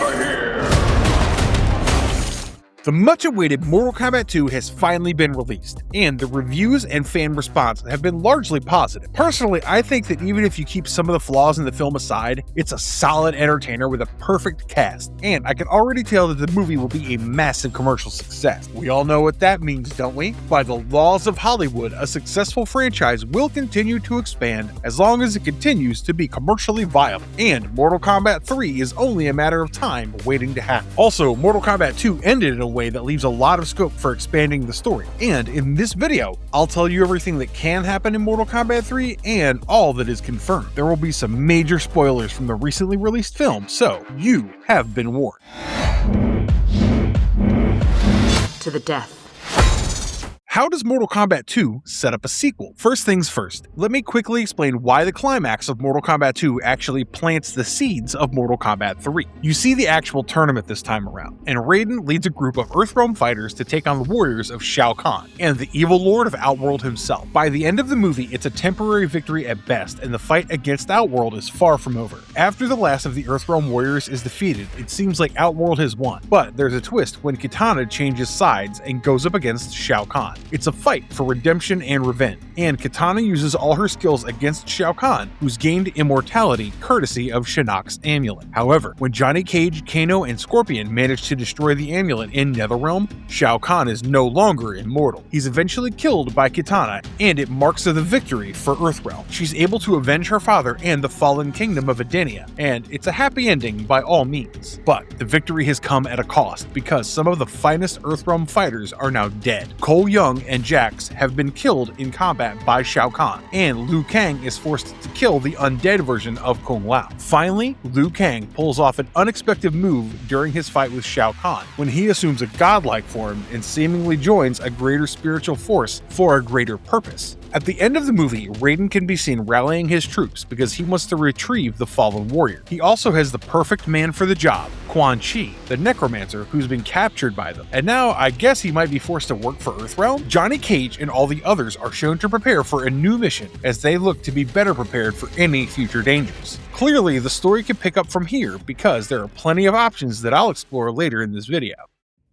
over here! The much-awaited Mortal Kombat II has finally been released, and the reviews and fan response have been largely positive. Personally, I think that even if you keep some of the flaws in the film aside, it's a solid entertainer with a perfect cast, and I can already tell that the movie will be a massive commercial success. We all know what that means, don't we? By the laws of Hollywood, a successful franchise will continue to expand as long as it continues to be commercially viable, and Mortal Kombat 3 is only a matter of time waiting to happen. Also, Mortal Kombat 2 ended in a way that leaves a lot of scope for expanding the story. And in this video, I'll tell you everything that can happen in Mortal Kombat 3 and all that is confirmed. There will be some major spoilers from the recently released film, so you have been warned. To the death. How does Mortal Kombat 2 set up a sequel? First things first, let me quickly explain why the climax of Mortal Kombat 2 actually plants the seeds of Mortal Kombat 3. You see the actual tournament this time around, and Raiden leads a group of Earthrealm fighters to take on the warriors of Shao Kahn and the evil lord of Outworld himself. By the end of the movie, it's a temporary victory at best, and the fight against Outworld is far from over. After the last of the Earthrealm warriors is defeated, it seems like Outworld has won, but there's a twist when Kitana changes sides and goes up against Shao Kahn. It's a fight for redemption and revenge, and Kitana uses all her skills against Shao Kahn, who's gained immortality courtesy of Shinnok's amulet. However, when Johnny Cage, Kano, and Scorpion manage to destroy the amulet in Netherrealm, Shao Kahn is no longer immortal. He's eventually killed by Kitana, and it marks the victory for Earthrealm. She's able to avenge her father and the fallen kingdom of Edenia, and it's a happy ending by all means. But the victory has come at a cost, because some of the finest Earthrealm fighters are now dead. Cole Young and Jax have been killed in combat by Shao Kahn, and Liu Kang is forced to kill the undead version of Kung Lao. Finally, Liu Kang pulls off an unexpected move during his fight with Shao Kahn, when he assumes a godlike form and seemingly joins a greater spiritual force for a greater purpose. At the end of the movie, Raiden can be seen rallying his troops because he wants to retrieve the fallen warrior. He also has the perfect man for the job, Quan Chi, the necromancer who's been captured by them. And now I guess he might be forced to work for Earthrealm? Johnny Cage and all the others are shown to prepare for a new mission as they look to be better prepared for any future dangers. Clearly, the story can pick up from here because there are plenty of options that I'll explore later in this video.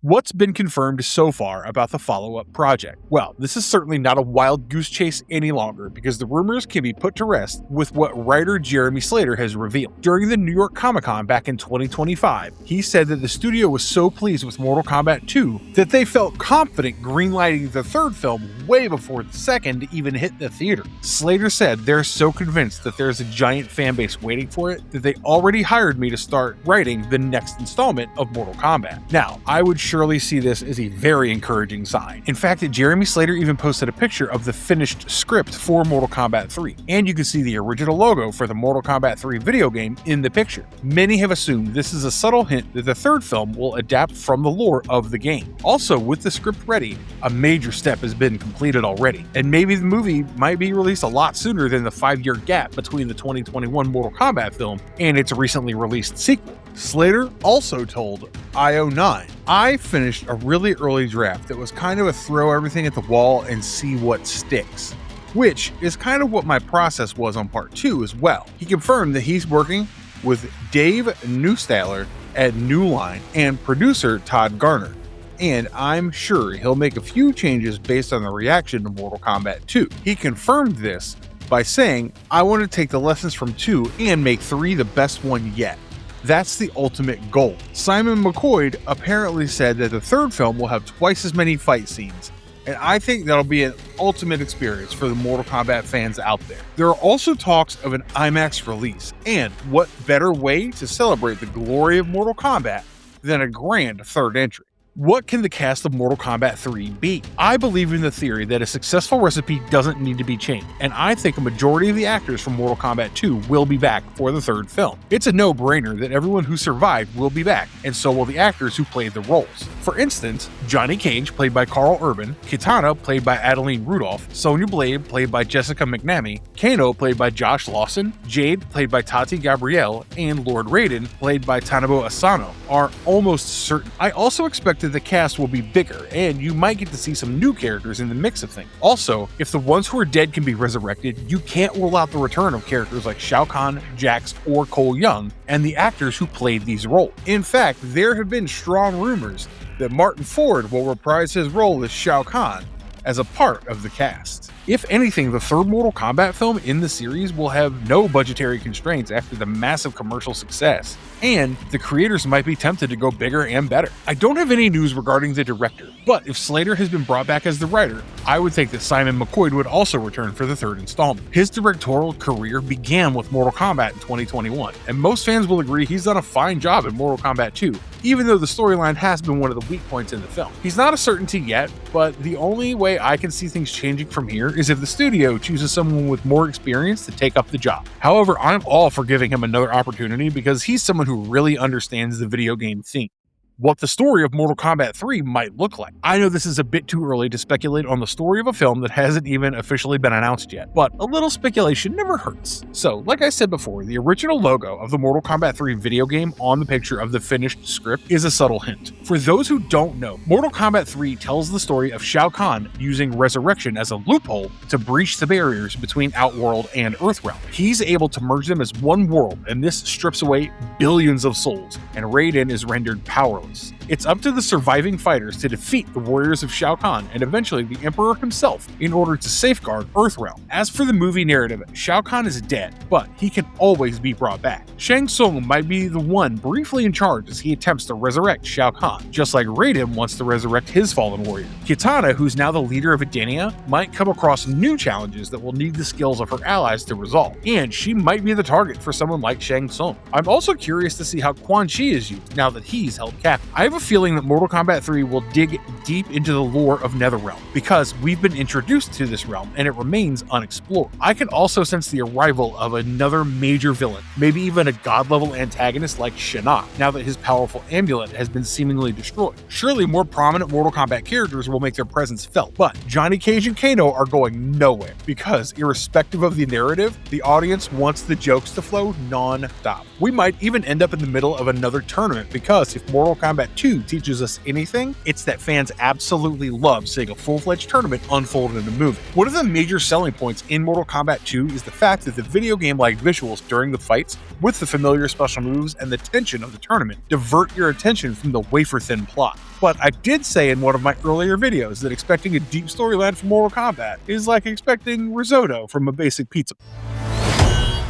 What's been confirmed so far about the follow-up project? Well, this is certainly not a wild goose chase any longer because the rumors can be put to rest with what writer Jeremy Slater has revealed. During the New York Comic-Con back in 2025, he said that the studio was so pleased with Mortal Kombat 2 that they felt confident greenlighting the third film way before the second even hit the theater. Slater said they're so convinced that there's a giant fan base waiting for it that they already hired me to start writing the next installment of Mortal Kombat. Now, I would surely see this as a very encouraging sign. In fact, Jeremy Slater even posted a picture of the finished script for Mortal Kombat 3, and you can see the original logo for the Mortal Kombat 3 video game in the picture. Many have assumed this is a subtle hint that the third film will adapt from the lore of the game. Also, with the script ready, a major step has been completed already, and maybe the movie might be released a lot sooner than the 5-year gap between the 2021 Mortal Kombat film and its recently released sequel. Slater also told IO9, "I finished a really early draft that was kind of a throw everything at the wall and see what sticks," which is kind of what my process was on part 2 as well. He confirmed that he's working with Dave Neustadler at New Line and producer Todd Garner, and I'm sure he'll make a few changes based on the reaction to Mortal Kombat 2. He confirmed this by saying, "I want to take the lessons from 2 and make 3 the best one yet. That's the ultimate goal." Simon McCoy apparently said that the third film will have twice as many fight scenes, and I think that'll be an ultimate experience for the Mortal Kombat fans out there. There are also talks of an IMAX release, and what better way to celebrate the glory of Mortal Kombat than a grand third entry? What can the cast of Mortal Kombat 3 be? I believe in the theory that a successful recipe doesn't need to be changed, and I think a majority of the actors from Mortal Kombat 2 will be back for the third film. It's a no-brainer that everyone who survived will be back, and so will the actors who played the roles. For instance, Johnny Cage, played by Carl Urban, Kitana, played by Adeline Rudolph, Sonya Blade, played by Jessica McNamee, Kano, played by Josh Lawson, Jade, played by Tati Gabrielle, and Lord Raiden, played by Tanobu Asano, are almost certain. I also expect that the cast will be bigger, and you might get to see some new characters in the mix of things. Also, if the ones who are dead can be resurrected, you can't rule out the return of characters like Shao Kahn, Jax, or Cole Young, and the actors who played these roles. In fact, there have been strong rumors that Martin Ford will reprise his role as Shao Kahn as a part of the cast. If anything, the third Mortal Kombat film in the series will have no budgetary constraints after the massive commercial success, and the creators might be tempted to go bigger and better. I don't have any news regarding the director, but if Slater has been brought back as the writer, I would think that Simon McQuoid would also return for the third installment. His directorial career began with Mortal Kombat in 2021, and most fans will agree he's done a fine job in Mortal Kombat II, even though the storyline has been one of the weak points in the film. He's not a certainty yet, but the only way I can see things changing from here is if the studio chooses someone with more experience to take up the job. However, I'm all for giving him another opportunity because he's someone who really understands the video game theme. What the story of Mortal Kombat 3 might look like. I know this is a bit too early to speculate on the story of a film that hasn't even officially been announced yet, but a little speculation never hurts. So, like I said before, the original logo of the Mortal Kombat 3 video game on the picture of the finished script is a subtle hint. For those who don't know, Mortal Kombat 3 tells the story of Shao Kahn using resurrection as a loophole to breach the barriers between Outworld and Earthrealm. He's able to merge them as one world, and this strips away billions of souls, and Raiden is rendered powerless. It's up to the surviving fighters to defeat the warriors of Shao Kahn and eventually the Emperor himself in order to safeguard Earthrealm. As for the movie narrative, Shao Kahn is dead, but he can always be brought back. Shang Tsung might be the one briefly in charge as he attempts to resurrect Shao Kahn, just like Raiden wants to resurrect his fallen warrior. Kitana, who's now the leader of Edenia, might come across new challenges that will need the skills of her allies to resolve, and she might be the target for someone like Shang Tsung. I'm also curious to see how Quan Chi is used now that he's held captive. I have a feeling that Mortal Kombat 3 will dig deep into the lore of Netherrealm, because we've been introduced to this realm and it remains unexplored. I can also sense the arrival of another major villain, maybe even a god-level antagonist like Shinnok, now that his powerful amulet has been seemingly destroyed. Surely more prominent Mortal Kombat characters will make their presence felt, but Johnny Cage and Kano are going nowhere, because irrespective of the narrative, the audience wants the jokes to flow non-stop. We might even end up in the middle of another tournament, because if Mortal Kombat 2 teaches us anything, it's that fans absolutely love seeing a full-fledged tournament unfold in a movie. One of the major selling points in Mortal Kombat 2 is the fact that the video game-like visuals during the fights, with the familiar special moves and the tension of the tournament, divert your attention from the wafer-thin plot. But I did say in one of my earlier videos that expecting a deep storyline from Mortal Kombat is like expecting risotto from a basic pizza.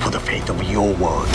For the fate of your world.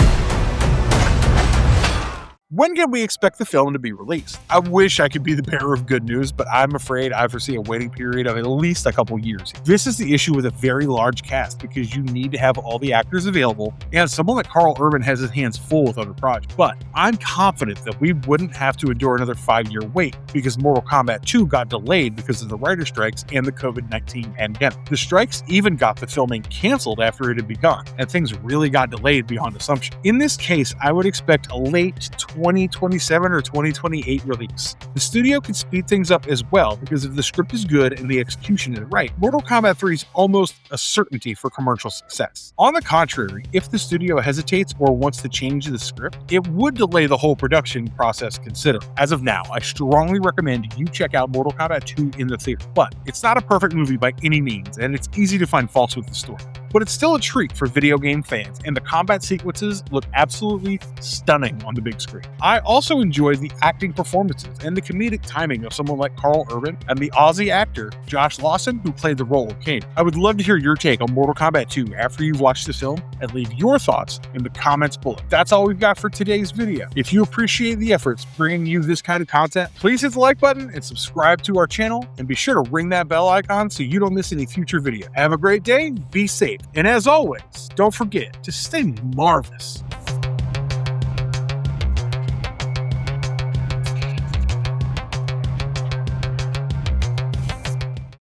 When can we expect the film to be released? I wish I could be the bearer of good news, but I'm afraid I foresee a waiting period of at least a couple years. This is the issue with a very large cast, because you need to have all the actors available, and someone like Carl Urban has his hands full with other projects. But I'm confident that we wouldn't have to endure another 5-year wait, because Mortal Kombat 2 got delayed because of the writer strikes and the COVID-19 pandemic. The strikes even got the filming canceled after it had begun, and things really got delayed beyond assumption. In this case, I would expect a late 2027 or 2028 release. The studio can speed things up as well, because if the script is good and the execution is right, Mortal Kombat 3 is almost a certainty for commercial success. On the contrary, if the studio hesitates or wants to change the script, it would delay the whole production process considerably. As of now, I strongly recommend you check out Mortal Kombat 2 in the theater, but it's not a perfect movie by any means, and it's easy to find faults with the story. But it's still a treat for video game fans, and the combat sequences look absolutely stunning on the big screen. I also enjoyed the acting performances and the comedic timing of someone like Carl Urban and the Aussie actor Josh Lawson, who played the role of Kane. I would love to hear your take on Mortal Kombat 2 after you've watched the film, and leave your thoughts in the comments below. That's all we've got for today's video. If you appreciate the efforts bringing you this kind of content, please hit the like button and subscribe to our channel, and be sure to ring that bell icon so you don't miss any future videos. Have a great day, be safe, and as always, don't forget to stay marvelous.